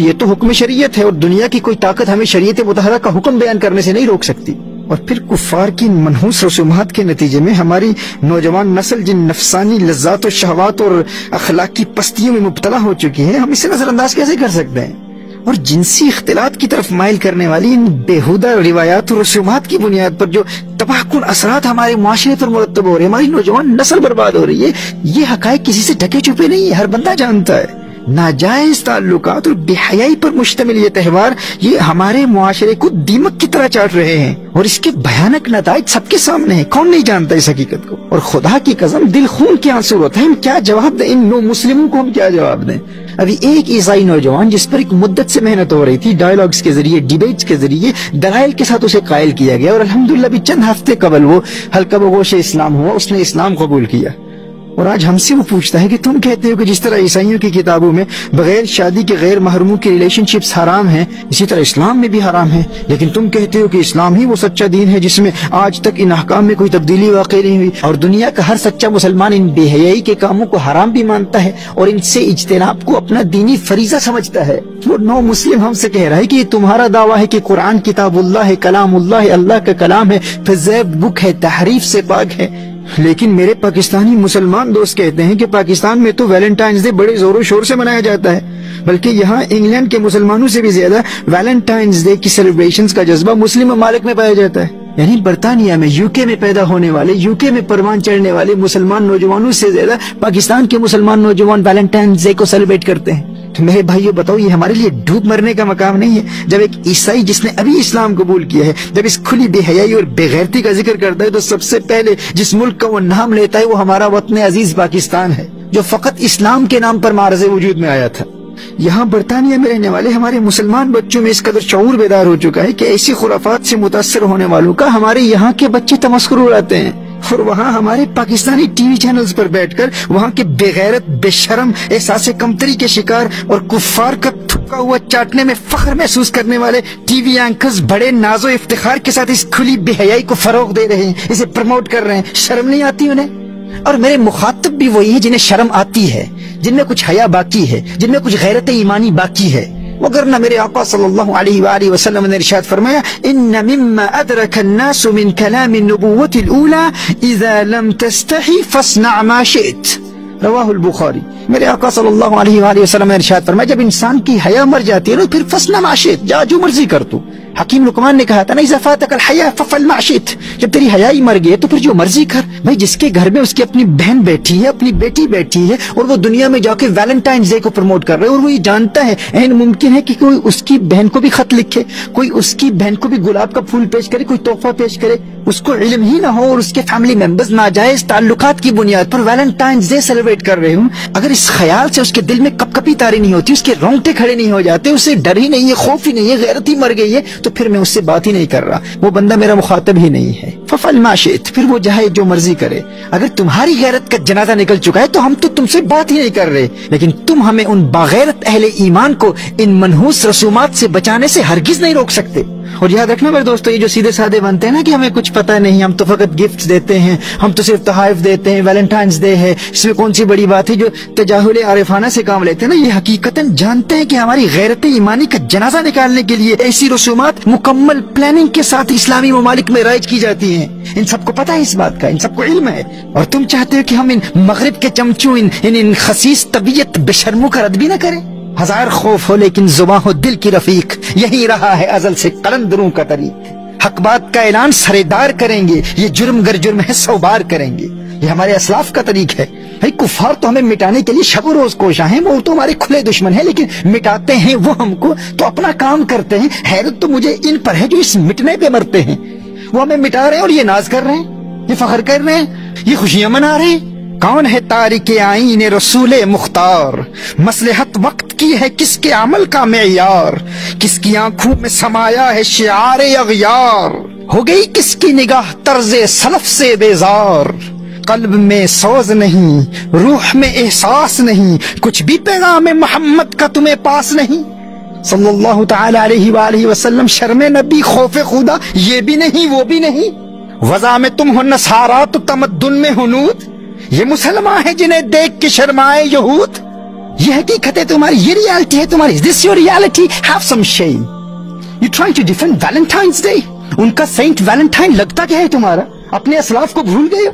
یہ تو حکم شریعت ہے، اور دنیا کی کوئی طاقت ہمیں شریعت مطہرہ کا حکم بیان کرنے سے نہیں روک سکتی۔ اور پھر کفار کی منحوس رسومات کے نتیجے میں ہماری نوجوان نسل جن نفسانی لذات و شہوات اور اخلاقی پستیوں میں مبتلا ہو چکی ہے، ہم اسے نظر انداز کیسے کر سکتے ہیں؟ اور جنسی اختلاط کی طرف مائل کرنے والی ان بیہودہ روایات اور رسومات کی بنیاد پر جو تباہ کن اثرات ہمارے معاشرے پر مرتب ہو رہے ہیں، ہماری نوجوان نسل برباد ہو رہی ہے، یہ حقائق کسی سے ڈھکے چھپے نہیں ہے، ہر بندہ جانتا ہے۔ ناجائز تعلقات اور بے حیائی پر مشتمل یہ تہوار یہ ہمارے معاشرے کو دیمک کی طرح چاٹ رہے ہیں، اور اس کے بھیانک نتائج سب کے سامنے ہیں، کون نہیں جانتا اس حقیقت کو؟ اور خدا کی قسم دل خون کے آنسو ہوتا ہے، ہم کیا جواب دیں ان نو مسلموں کو؟ ہم کیا جواب دیں؟ ابھی ایک عیسائی نوجوان جس پر ایک مدت سے محنت ہو رہی تھی، ڈائیلاگز کے ذریعے، ڈیبیٹس کے ذریعے، دلائل کے ساتھ اسے قائل کیا گیا، اور الحمدللہ بھی چند ہفتے قبل وہ حلقہ بگوش اسلام ہوا، اس نے اسلام قبول کیا۔ اور آج ہم سے وہ پوچھتا ہے کہ تم کہتے ہو کہ جس طرح عیسائیوں کی کتابوں میں بغیر شادی کے غیر محرموں کی ریلیشن شپس حرام ہیں، اسی طرح اسلام میں بھی حرام ہے، لیکن تم کہتے ہو کہ اسلام ہی وہ سچا دین ہے جس میں آج تک ان احکام میں کوئی تبدیلی واقع نہیں ہوئی، اور دنیا کا ہر سچا مسلمان ان بے حیائی کے کاموں کو حرام بھی مانتا ہے اور ان سے اجتناب کو اپنا دینی فریضہ سمجھتا ہے۔ وہ نو مسلم ہم سے کہہ رہا ہے کہ یہ تمہارا دعویٰ ہے کہ قرآن کتاب اللہ ہے، کلام اللہ ہے، اللہ کا کلام ہے، فضیب بک ہے، تحریف سے پاک ہے، لیکن میرے پاکستانی مسلمان دوست کہتے ہیں کہ پاکستان میں تو ویلنٹائنز ڈے بڑے زور و شور سے منایا جاتا ہے، بلکہ یہاں انگلینڈ کے مسلمانوں سے بھی زیادہ ویلنٹائنز ڈے کی سیلیبریشنز کا جذبہ مسلم ممالک میں پایا جاتا ہے۔ یعنی برطانیہ میں، یو کے میں پیدا ہونے والے، یو کے میں پروان چڑھنے والے مسلمان نوجوانوں سے زیادہ پاکستان کے مسلمان نوجوان ویلنٹائنز ڈے کو سیلیبریٹ کرتے ہیں۔ تو میرے بھائیو بتاؤ، یہ ہمارے لیے ڈوب مرنے کا مقام نہیں ہے؟ جب ایک عیسائی جس نے ابھی اسلام قبول کیا ہے جب اس کھلی بے حیائی اور بے غیرتی کا ذکر کرتا ہے تو سب سے پہلے جس ملک کا وہ نام لیتا ہے وہ ہمارا وطن عزیز پاکستان ہے، جو فقط اسلام کے نام پر معرض وجود میں آیا تھا۔ یہاں برطانیہ میں رہنے والے ہمارے مسلمان بچوں میں اس قدر شعور بیدار ہو چکا ہے کہ ایسی خرافات سے متاثر ہونے والوں کا ہمارے یہاں کے بچے تمسخر اڑاتے ہیں، اور وہاں ہمارے پاکستانی ٹی وی چینلز پر بیٹھ کر وہاں کے بے غیرت، بے شرم، احساس کمتری کے شکار اور کفار کا تھکا ہوا چاٹنے میں فخر محسوس کرنے والے ٹی وی اینکرز بڑے ناز و افتخار کے ساتھ اس کھلی بے حیائی کو فروغ دے رہے ہیں، اسے پروموٹ کر رہے ہیں۔ شرم نہیں آتی انہیں؟ اور میرے مخاطب بھی وہی ہیں جنہیں شرم آتی ہے، جن میں کچھ حیا باقی ہے، جن میں کچھ غیرت ایمانی باقی ہے۔ وگرنہ میرے آقا صلی اللہ علیہ وآلہ وسلم نے ارشاد فرمایا، ان مما ادرک الناس من کلام النبوۃ الاولى اذا لم تستحی فاصنع ما شئت، رواہ البخاری۔ میرے آقا صلی اللہ علیہ وآلہ وسلم نے ارشاد فرمایا، جب انسان کی حیا مر جاتی ہے نا پھر فاصنع ما شئت، جا جو مرضی کر تو۔ حکیم لقمان نے کہا تھا نا، اذا فاتک الحیا ففعل ما شئت، جب تیری حیا ہی مر گئی تو پھر جو مرضی کر۔ بھائی جس کے گھر میں اس کی اپنی بہن بیٹھی ہے، اپنی بیٹی بیٹھی ہے، اور وہ دنیا میں جا کے ویلنٹائنز ڈے کو پروموٹ کر رہے ہیں، اور وہ یہ جانتا ہے عین ممکن ہے کہ کوئی اس کی بہن کو بھی خط لکھے، کوئی اس کی بہن کو بھی گلاب کا پھول پیش کرے، کوئی تحفہ پیش کرے، اس کو علم ہی نہ ہو اور اس کے فیملی ممبرز ناجائز تعلقات کی بنیاد پر ویلنٹائنز ڈے سیلیبریٹ کر رہے ہوں، اگر اس خیال سے اس کے دل میں کپ کپی تاری نہیں ہوتی، اس کے رونگٹے کھڑے نہیں ہو جاتے، اسے ڈر ہی نہیں ہے، خوف ہی نہیں ہے، غیرت ہی مر گئی ہے، تو پھر میں اس سے بات ہی نہیں کر رہا، وہ بندہ میرا مخاطب ہی نہیں ہے۔ ففعل ما شئت، پھر وہ جائے جو مرضی کرے۔ اگر تمہاری غیرت کا جنازہ نکل چکا ہے تو ہم تو تم سے بات ہی نہیں کر رہے، لیکن تم ہمیں ان باغیرت اہل ایمان کو ان منحوس رسومات سے بچانے سے ہرگز نہیں روک سکتے۔ اور یاد رکھنا میرے دوستو، یہ جو سیدھے سادے بنتے ہیں نا کہ ہمیں کچھ پتہ نہیں، ہم تو فقط گفٹس دیتے ہیں، ہم تو صرف تحائف دیتے ہیں، ویلنٹائنز ڈے ہے، اس میں کون سی بڑی بات ہے، جو تجاہل عارفانہ سے کام لیتے ہیں نا، یہ حقیقتاً جانتے ہیں کہ ہماری غیرت ایمانی کا جنازہ نکالنے کے لیے ایسی رسومات مکمل پلاننگ کے ساتھ اسلامی ممالک میں رائج کی جاتی ہیں۔ ان سب کو پتہ ہے اس بات کا، ان سب کو علم ہے، اور تم چاہتے ہو کہ ہم ان مغرب کے چمچوں، ان خسیس طبیعت بے شرموں کا رد بھی نہ کریں؟ ہزار خوف ہو لیکن زباں ہو دل کی رفیق، یہی رہا ہے ازل سے قلندروں کا طریق۔ حق بات کا اعلان سردار کریں گے، یہ جرم گر جرم ہے 100 بار کریں گے، یہ ہمارے اسلاف کا طریق ہے۔ بھائی کفار تو ہمیں مٹانے کے لیے شب و روز کوشاں ہیں، وہ تو ہمارے کھلے دشمن ہیں، لیکن مٹاتے ہیں وہ ہم کو تو اپنا کام کرتے ہیں۔ حیرت تو مجھے ان پر ہے جو اس مٹنے پہ مرتے ہیں، وہ ہمیں مٹا رہے ہیں اور یہ ناز کر رہے ہیں، یہ فخر کر رہے ہیں، یہ خوشیاں منا رہے ہیں۔ کون ہے تارک آئین رسول مختار، مصلحت وقت کی ہے کس کے عمل کا معیار، کس کی آنکھوں میں سمایا ہے شعار اغیار، ہو گئی کس کی نگاہ طرز سلف سے بیزار، قلب میں سوز نہیں، روح میں احساس نہیں، کچھ بھی پیغام محمد کا تمہیں پاس نہیں، صلی اللہ تعالی علیہ وآلہ وسلم۔ شرم نبی، خوف خدا، یہ بھی نہیں وہ بھی نہیں، وضع میں تم ہو نصارا تو تمدن میں ہنود، یہ مسلمان ہیں جنہیں دیکھ کے شرمائے یہود، یہ حقیقت ہے تمہاری, یہ ریالٹی ہے تمہاری. Is this your reality? Have some shame. You trying to defend Valentine's Day? ان کا سینٹ ویلنٹائن لگتا کیا ہے تمہارا؟ اپنے اسلاف کو بھول گئے ہو؟